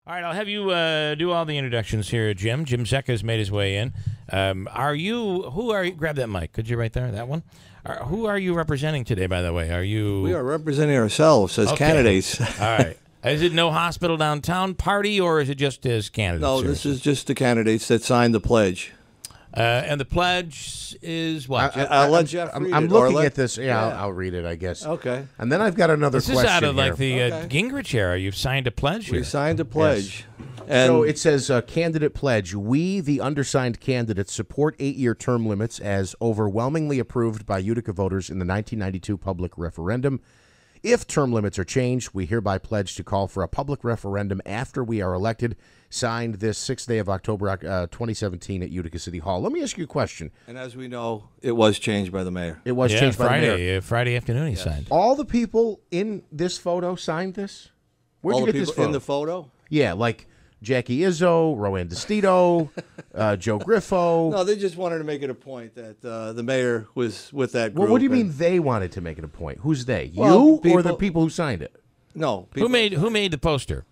All right, I'll have you do all the introductions here, Jim. Jim Zecca has made his way in. Who are you? Grab that mic. Could you right there, that one? Who are you representing today, by the way? We are representing ourselves as candidates. All right. Is it No Hospital Downtown Party, or is it just as candidates? No, this is just the candidates that signed the pledge. And the pledge is what? I'll let Jeff read it. I'm looking at this. Yeah, I'll read it, I guess. Okay. And then I've got another question. This is out of here. like the Gingrich era. You've signed a pledge here. We signed a pledge. Yes. And so it says, candidate pledge. We, the undersigned candidates, support 8-year term limits as overwhelmingly approved by Utica voters in the 1992 public referendum. If term limits are changed, we hereby pledge to call for a public referendum after we are elected. Signed this 6th day of October 2017 at Utica City Hall. Let me ask you a question. And as we know, it was changed by the mayor. It was changed by the mayor. Friday afternoon he signed. All the people in this photo signed this? Where'd All you the get this people photo? in the photo? Yeah, like Jackie Izzo, Rowan DeStito, Joe Griffo. No, they just wanted to make it a point that the mayor was with that group. Well, what do you mean they wanted to make it a point? Who's they? Well, You or the people who signed it? No. Who made the poster?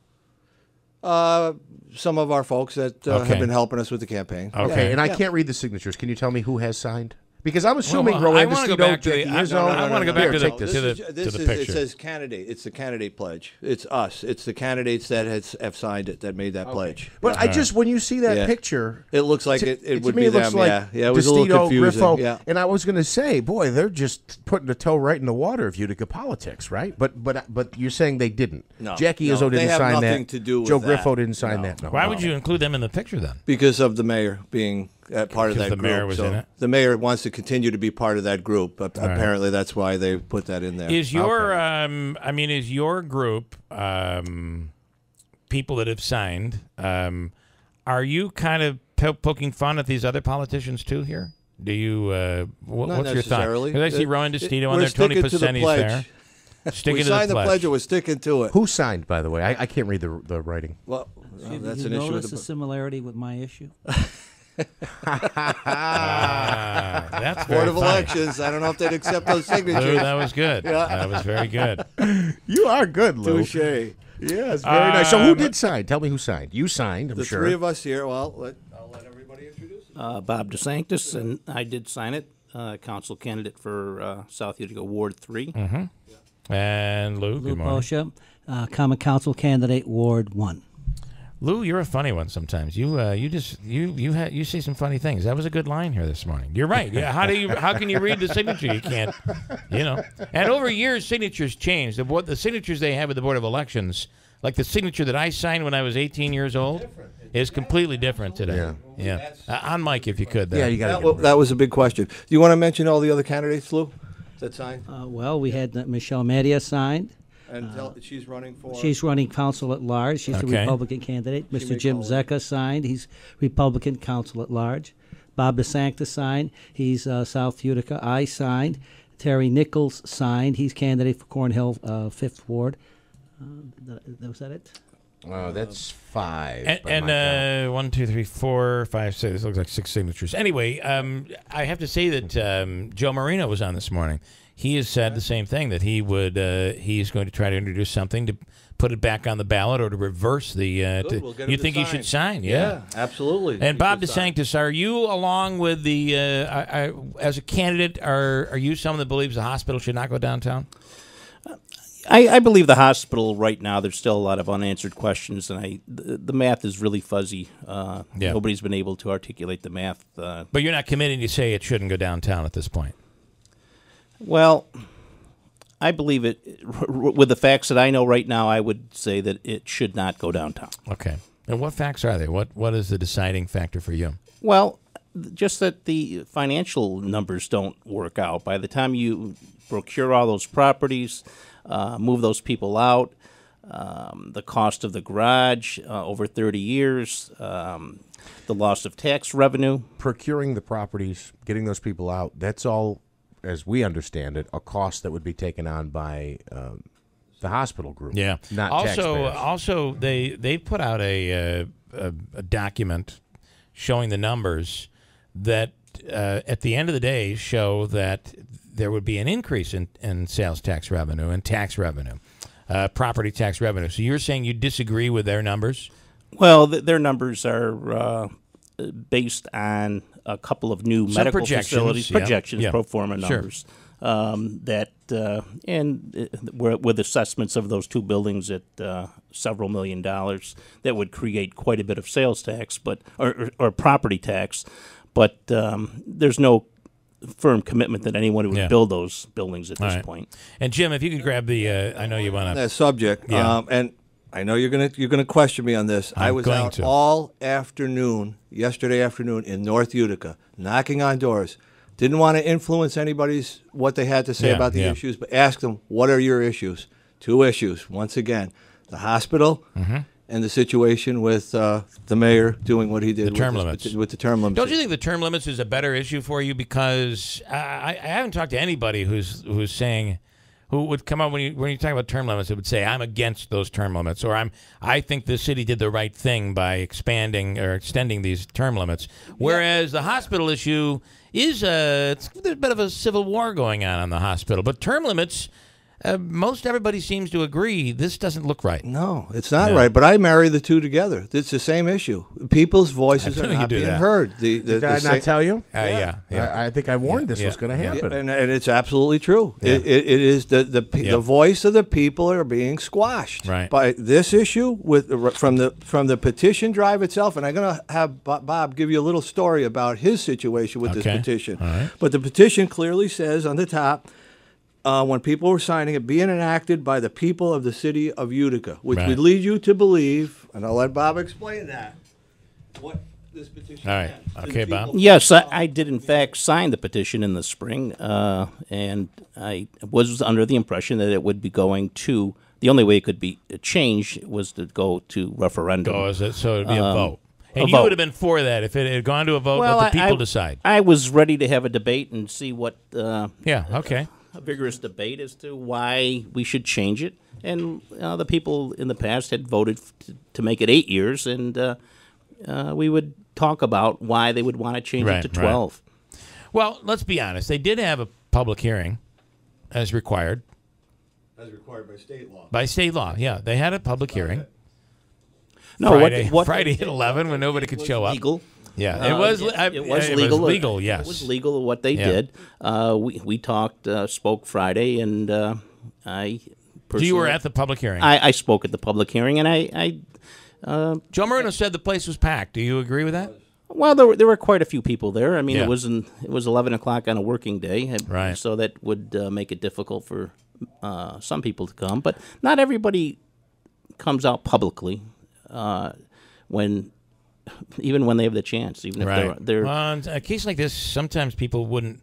Some of our folks that have been helping us with the campaign. Okay, and I can't read the signatures. Can you tell me who has signed? Because I'm assuming Rowan DeStito, Jackie Izzo. I want to go back to the picture. It says candidate. It's the candidate pledge. It's us. It's the candidates that have signed it, that made that pledge. But I just, when you see that picture, it looks like it would me be it looks them. like It was a little confusing. Griffo, yeah. And I was going to say, boy, they're just putting a toe right in the water of Utica politics, right? But you're saying they didn't. No, Jackie Izzo didn't sign that. Nothing to do with Joe that. Griffo didn't sign that. No. Why would you include them in the picture then? Because of the mayor being part of that the group. mayor was in it? The mayor wants to continue to be part of that group. But apparently, that's why they put that in there. Is your is your group people that have signed? Are you kind of poking fun at these other politicians too here? Do you? What's your thought? Because I see Rowan DeStito on there, Tony Pacini's there. We signed the pledge, and we're sticking to it. Who signed, by the way? I can't read the writing. Well, that's an issue. Notice the similarity with my issue? That's Board of Elections. I don't know if they'd accept those signatures. Lou, that was good. That was very good. You are good, Lou. Touche. Yes, very nice. So who did sign? Tell me who signed. You signed, I'm sure. The three of us here. Well, I'll let everybody introduce Bob DeSanctis, and I did sign it. Council candidate for South Utica Ward 3. Mm-hmm. And Lou, good morning. Poccia, Common Council candidate, Ward 1. Lou, you're a funny one sometimes. You say some funny things. That was a good line here this morning. You're right. Yeah. How can you read the signature? You can't. And over years, signatures change. The signatures they have at the Board of Elections, like the signature that I signed when I was 18 years old, is completely different today. Yeah. On mic, if you could. Yeah, you got that was a big question. Do you want to mention all the other candidates, Lou, that signed? Well, we had Michelle Madia signed. And she's running for? She's running council at large. She's the Republican candidate. Mr. Jim Zecca signed. He's Republican council at large. Bob DeSanctis signed. He's South Utica. I signed. Terry Nichols signed. He's candidate for Cornhill 5th Ward. Was that it? Oh, that's 5. And 1, 2, 3, 4, 5, 6. This looks like 6 signatures. Anyway, I have to say that Joe Marino was on this morning. He has said the same thing, that he would he's going to try to introduce something to put it back on the ballot or to reverse the. You think he should sign? Yeah, absolutely. And Bob DeSanctis, are you along with the as a candidate? Are you someone that believes the hospital should not go downtown? I believe the hospital right now, there's still a lot of unanswered questions, and the math is really fuzzy. Nobody's been able to articulate the math. But you're not committing to say it shouldn't go downtown at this point? Well, I believe it. With the facts that I know right now, I would say that it should not go downtown. Okay. And what facts are they? What is the deciding factor for you? Well, just that the financial numbers don't work out. By the time you procure all those properties, move those people out, the cost of the garage over 30 years, the loss of tax revenue. Procuring the properties, getting those people out, that's all, as we understand it, a cost that would be taken on by the hospital group. Yeah, not taxpayers. Also, they put out a document showing the numbers that at the end of the day show that there would be an increase in sales tax revenue and tax revenue, property tax revenue. So you're saying you disagree with their numbers? Well, their numbers are based on a couple of new medical facilities, projections, pro forma numbers. With assessments of those two buildings at several $1 million, that would create quite a bit of sales tax, or property tax. But there's no firm commitment that anyone would build those buildings at this point. And Jim, if you could grab the, I know you want to that subject, and I know you're gonna question me on this. I was out all afternoon, yesterday afternoon, in North Utica, knocking on doors. Didn't want to influence what they had to say about the issues, but asked them, what are your issues? 2 issues. Once again, the hospital and the situation with the mayor doing what he did with the term limits. Don't you think the term limits is a better issue for you? Because I haven't talked to anybody who's saying, who would come up when you talk about term limits, it would say, I'm against those term limits, or I think the city did the right thing by expanding or extending these term limits. Whereas the hospital issue is there's a bit of a civil war going on the hospital. But term limits, most everybody seems to agree this doesn't look right. No, it's not right. But I marry the two together. It's the same issue. People's voices are not being heard. Did I not tell you? I think I warned this was going to happen. And it's absolutely true. It is the voice of the people are being squashed by this issue from the petition drive itself. And I'm going to have Bob give you a little story about his situation with this petition. Right. But the petition clearly says on the top, when people were signing it, being enacted by the people of the city of Utica, which would lead you to believe, and I'll let Bob explain that, what this petition meant. Okay, Bob? Yes, I did in fact sign the petition in the spring, and I was under the impression that it would be going to, the only way it could be changed was to go to referendum. Oh, is it? So it would be a vote. And you would have been for that if it had gone to a vote, let the people decide. I was ready to have a debate and see what... A vigorous debate as to why we should change it, and the people in the past had voted to make it 8 years, and we would talk about why they would want to change it to 12. Right. Well, let's be honest. They did have a public hearing, as required. As required by state law. By state law, yeah. They had a public hearing. No, Friday at 11 when nobody could show legal. up. Yeah, it was legal. It was legal, yes. It was legal what they did. We talked, spoke Friday, and I personally... So you were at the public hearing? I spoke at the public hearing, and Joe Marino said the place was packed. Do you agree with that? Well, there were quite a few people there. I mean, it was 11 o'clock on a working day, so that would make it difficult for some people to come. But not everybody comes out publicly even when they have the chance, even if they're well, in a case like this, sometimes people would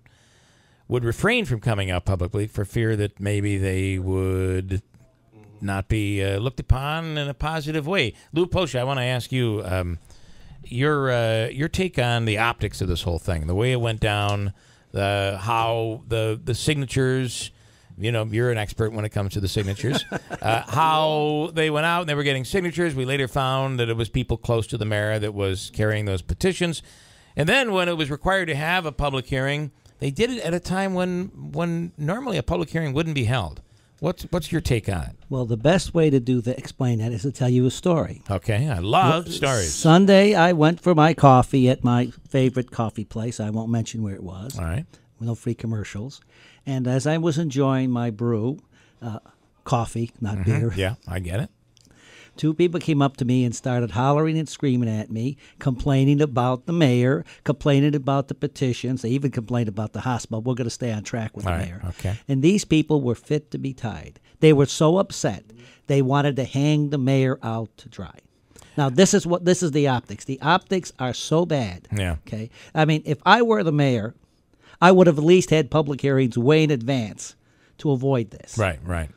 refrain from coming out publicly for fear that maybe they would not be looked upon in a positive way. Lou Poccia, I want to ask you your take on the optics of this whole thing, the way it went down, how the signatures. You know, you're an expert when it comes to the signatures. How they went out and they were getting signatures. We later found that it was people close to the mayor that was carrying those petitions. And then when it was required to have a public hearing, they did it at a time when normally a public hearing wouldn't be held. What's your take on it? Well, the best way to explain that is to tell you a story. Okay, I love stories. Sunday, I went for my coffee at my favorite coffee place. I won't mention where it was. All right. No free commercials. And as I was enjoying my brew, coffee, not beer. Yeah, I get it. 2 people came up to me and started hollering and screaming at me, complaining about the mayor, complaining about the petitions. They even complained about the hospital. We're going to stay on track with the mayor. Okay. And these people were fit to be tied. They were so upset, they wanted to hang the mayor out to dry. Now, this is the optics. The optics are so bad. Yeah. Okay. I mean, if I were the mayor, I would have at least had public hearings way in advance to avoid this. Right.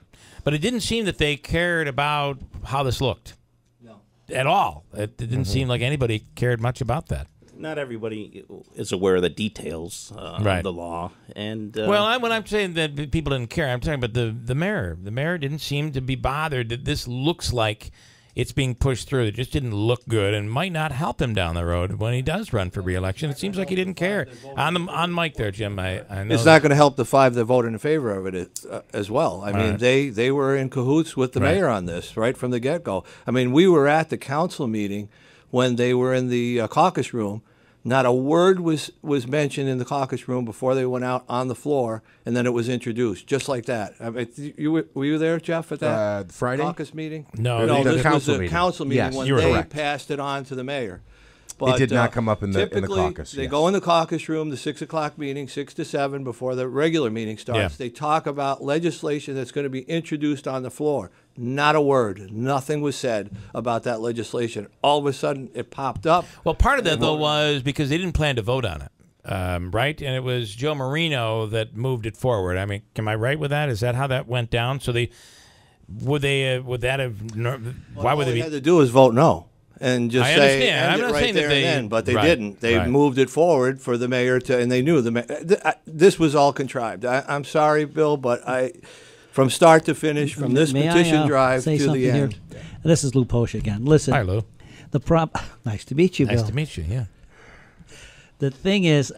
But it didn't seem that they cared about how this looked. No. At all. It didn't seem like anybody cared much about that. Not everybody is aware of the details of the law. And well, when I'm saying that people didn't care, I'm talking about the mayor. The mayor didn't seem to be bothered that this looks like it's being pushed through. It just didn't look good and might not help him down the road when he does run for re-election. It seems like he didn't care. On mic there, Jim. I know it's not going to help the 5 that voted in favor of it as well. I mean, they were in cahoots with the mayor on this right from the get-go. I mean, we were at the council meeting when they were in the caucus room. Not a word was mentioned in the caucus room before they went out on the floor, and then it was introduced, just like that. I mean, were you there, Jeff, at that Friday caucus meeting? No, this council was the council meeting yes, when you were they correct. passed it on to the mayor. But, it did not come up in the typically, caucus. They go in the caucus room, the 6 o'clock meeting, 6 to 7, before the regular meeting starts. Yeah. They talk about legislation that's going to be introduced on the floor. Not a word. Nothing was said about that legislation. All of a sudden, it popped up. Well, part of that, though, was because they didn't plan to vote on it, right? And it was Joe Marino that moved it forward. I mean, am I right with that? Is that how that went down? So would that have? Why would all they had to do is vote no. And just say understand. I'm not right saying there that they, and then, but they right, didn't. They right. moved it forward for the mayor to, and they knew this was all contrived. I'm sorry, Bill, but from start to finish, from this petition drive to the end. Here? This is Lou Poccia again. Listen, hi, Lou. Nice to meet you, Bill. Nice to meet you. Yeah. The thing is,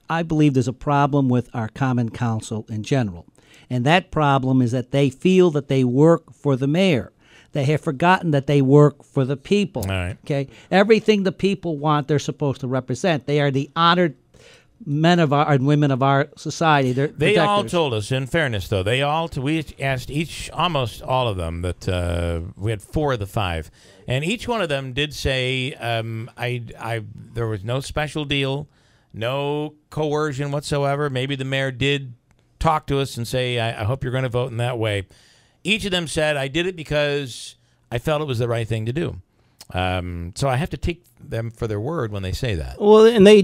I believe there's a problem with our common council in general, and that problem is that they feel that they work for the mayor. They have forgotten that they work for the people. All right. Okay, everything the people want, they're supposed to represent. They are the honored men of our and women of our society. They all told us, in fairness, though, we asked almost all of them that we had 4 of the 5, and each one of them did say, there was no special deal, no coercion whatsoever. Maybe the mayor did talk to us and say, I hope you're going to vote in that way. Each of them said, I did it because I felt it was the right thing to do. So I have to take them for their word when they say that. Well, and they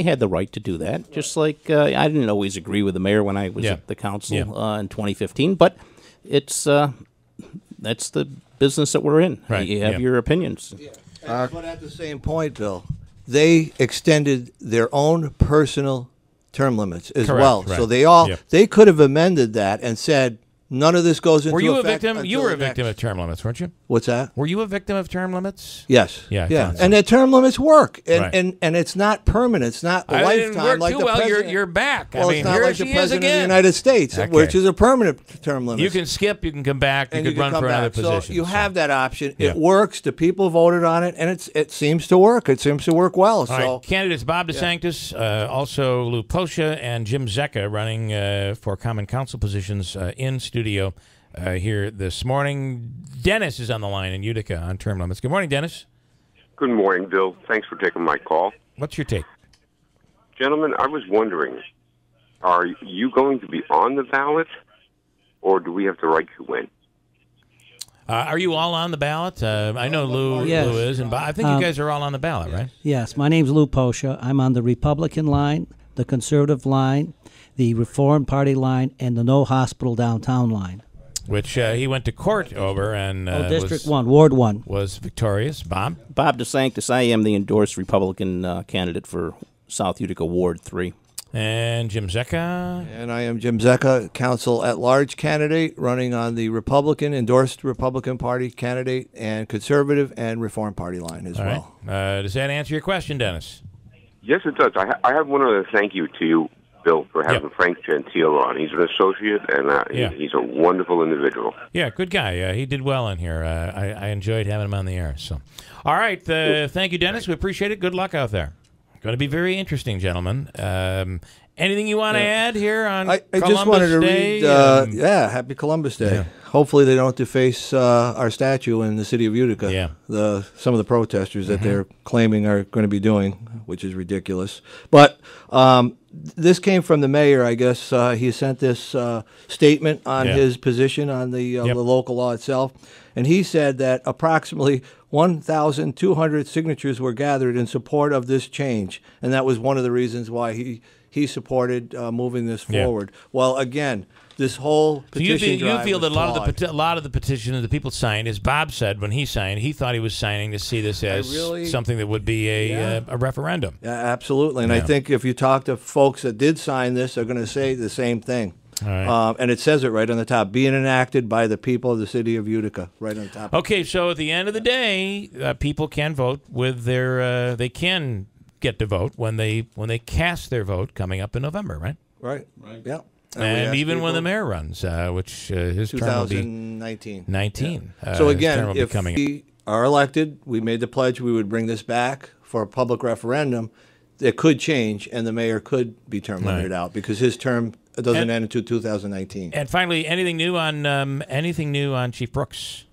had the right to do that. Just like I didn't always agree with the mayor when I was at the council in 2015, but it's that's the business that we're in. Right. You have your opinions. But at the same point, Bill, they extended their own personal term limits as well. Right. So they could have amended that and said, none of this goes into effect. Were you a victim? You were a victim of term limits, weren't you? What's that? Were you a victim of term limits? Yes. Yeah. Yeah. And the term limits work, Right. and it's not permanent. It's not a I didn't lifetime work like too the well. president. You're back. Well, I mean, it's not here like she the is president of the again. United States, Okay. which is a permanent term limit. You can skip. You can come back. You and could run come for another back. position. So you have that option. Yeah. It works. The people voted on it, and it seems to work. It seems to work well. All So right. Candidates Bob DeSanctis, also Lou Poccia, and Jim Zecca running for common council positions in studio here this morning. Dennis is on the line in Utica on term limits. Good morning, Dennis. Good morning, Bill. Thanks for taking my call. What's your take? Gentlemen, I was wondering, are you going to be on the ballot, or do we have the right to win? Are you all on the ballot? I know Lou is, and I think you guys are all on the ballot, right? Yes, my name's Lou Poccia. I'm on the Republican line, the Conservative line, the Reform Party line, and the No Hospital Downtown line. Which he went to court over and District 1, Ward 1. Was victorious. Bob DeSanctis, I am the endorsed Republican candidate for South Utica Ward 3. And Jim Zecca. And I am Jim Zecca, council at large candidate, running on the endorsed Republican Party candidate and Conservative and Reform Party line as well. Right. Does that answer your question, Dennis? Yes, it does. I have one other thank you to you, Bill, for having Frank Gentile on. He's an associate, and he's a wonderful individual. Yeah, good guy. He did well in here. I enjoyed having him on the air. So, all right. Thank you, Dennis. We appreciate it. Good luck out there. Going to be very interesting, gentlemen. Anything you want to add here on Columbus Day? I just wanted to read, Happy Columbus Day. Yeah. Hopefully they don't deface our statue in the city of Utica. Yeah. Some of the protesters that they're claiming are going to be doing, which is ridiculous. But this came from the mayor, I guess. He sent this statement on his position on the local law itself. And he said that approximately 1,200 signatures were gathered in support of this change. And that was one of the reasons why he supported moving this forward. Well, again, this whole petition drive you feel that a lot of the petition that the people signed, as Bob said when he signed, he thought he was signing to see this as something that would be a referendum. Yeah, absolutely. And I think if you talk to folks that did sign this, they're going to say the same thing. And it says it right on the top, being enacted by the people of the city of Utica, right on the top. Okay, so at the end of the day, people can vote with their, they can get to vote when they cast their vote coming up in November, right? Right. Yeah. And even when the mayor runs, which his term will be 2019. 19. Yeah. So again, if we are elected, we made the pledge we would bring this back for a public referendum. It could change, and the mayor could be term limited out because his term doesn't end until 2019. And finally, anything new on Chief Brooks?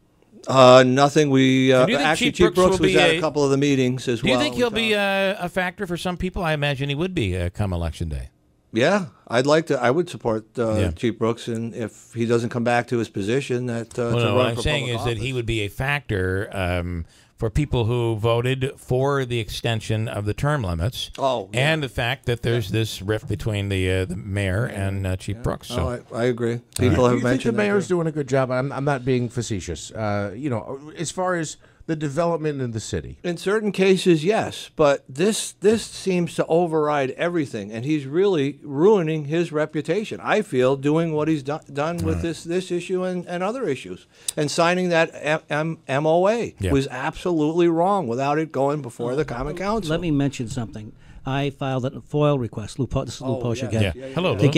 Nothing. We actually Chief Brooks was at a couple of the meetings as well. Do you think he'll be a factor for some people? I imagine he would be come election day. Yeah, I'd like to. I would support Chief Brooks, and if he doesn't come back to his position, that what I'm saying is that he would be a factor for people who voted for the extension of the term limits, and the fact that there's this rift between the mayor and Chief Brooks. So I agree. People have mentioned think the mayor's doing a good job. I'm not being facetious. As far as the development in the city, in certain cases, yes, but this seems to override everything, and he's really ruining his reputation. I feel doing what he's done with this issue and other issues, and signing that MOA was absolutely wrong without it going before the Common Council. Let me mention something. I filed a FOIL request. This is Lou Poccia again. Yeah. Hello, Lou.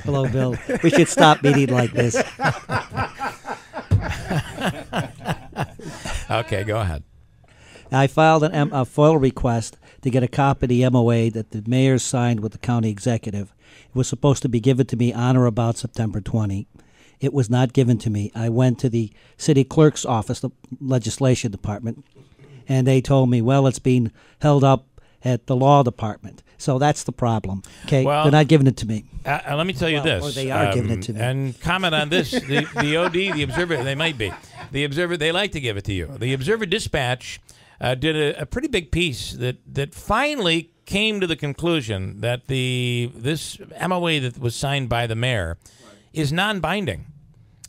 Hello, Bill. We should stop meeting like this. Okay, go ahead. I filed a FOIL request to get a copy of the MOA that the mayor signed with the county executive. It was supposed to be given to me on or about September 20. It was not given to me. I went to the city clerk's office, the legislation department, and they told me, well, it's being held up at the law department. So that's the problem. Okay, well, they're not giving it to me. Let me tell you this. Or they are giving it to me. And comment on this. The OD, the Observer, they might be. The Observer, they like to give it to you. The Observer Dispatch did a pretty big piece that finally came to the conclusion that this MOA that was signed by the mayor is non-binding.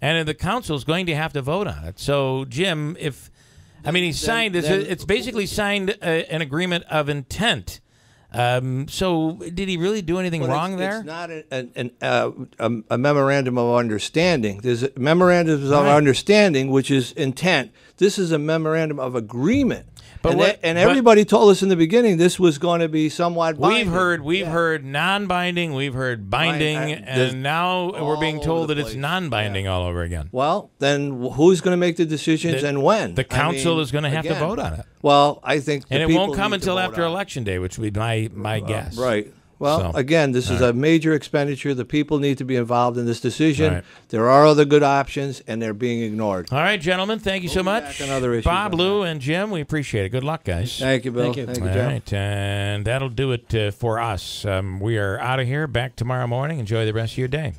And the council is going to have to vote on it. So, Jim, he signed this. It's basically signed an agreement of intent. So, did he really do anything wrong there? It's not a memorandum of understanding. There's memorandums of understanding, which is intent. This is a memorandum of agreement. Everybody told us in the beginning this was going to be somewhat binding. We've heard non-binding, we've heard binding, and now we're being told that it's non-binding all over again. Well, then who's going to make the decisions and when? The council is going to have to vote on it. Well, I think and it won't come until after Election Day, which would be my guess. Right. Well, again, this is a major expenditure. The people need to be involved in this decision. Right. There are other good options, and they're being ignored. All right, gentlemen, thank you so much. Bob, Lou, and Jim, we appreciate it. Good luck, guys. Thank you, Bill. Thank you, Jim. All right, and that'll do it for us. We are out of here. Back tomorrow morning. Enjoy the rest of your day.